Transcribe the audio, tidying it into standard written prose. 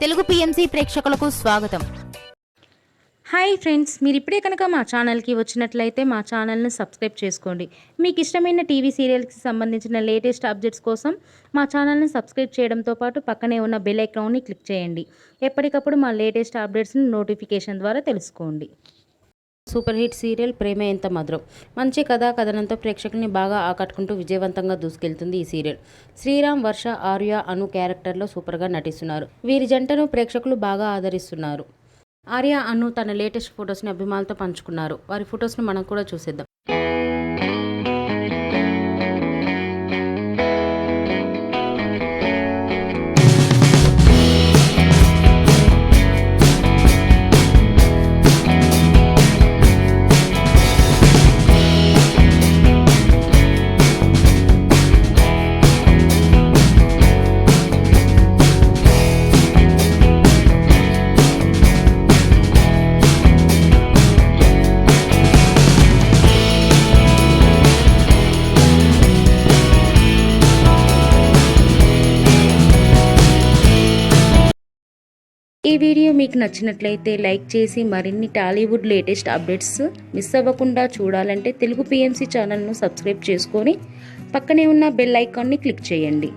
Telugu PMC ప్రేక్షకులకు స్వాగతం. Hi friends, మీరు ఇప్పుడే కనుక మా ఛానల్కి వచ్చినట్లయితే మా ఛానల్ని సబ్స్క్రైబ్ చేసుకోండి. మీకు ఇష్టమైన టీవీ సీరియల్కి సంబంధించిన లేటెస్ట్ అప్డేట్స్ కోసం మా ఛానల్ని సబ్స్క్రైబ్ చేయడంతో పాటు పక్కనే ఉన్న బెల్ ఐకాన్ని క్లిక్ చేయండి. ఎప్పటికప్పుడు మా లేటెస్ట్ అప్డేట్స్ని నోటిఫికేషన్ ద్వారా తెలుసుకోండి. సూపర్ హిట్ సీరియల్ ప్రేమ ఎంత మధురం. మంచి కథనంతో ప్రేక్షకుల్ని బాగా ఆకట్టుకుంటూ విజయవంతంగా దూసుకెళ్తుంది ఈ సీరియల్. శ్రీరామ్, వర్ష, ఆర్య, అను క్యారెక్టర్లో సూపర్గా నటిస్తున్నారు. వీరి జంటను ప్రేక్షకులు బాగా ఆదరిస్తున్నారు. ఆర్య, అను తన లేటెస్ట్ ఫొటోస్ని అభిమానులతో పంచుకున్నారు. వారి ఫొటోస్ని మనం కూడా చూసేద్దాం. ఈ వీడియో మీకు నచ్చినట్లయితే లైక్ చేసి మరిన్ని టాలీవుడ్ లేటెస్ట్ అప్డేట్స్ మిస్ అవ్వకుండా చూడాలంటే తెలుగు పిఎంసి ఛానల్ను సబ్స్క్రైబ్ చేసుకొని పక్కనే ఉన్న బెల్ ఐకాన్ని క్లిక్ చేయండి.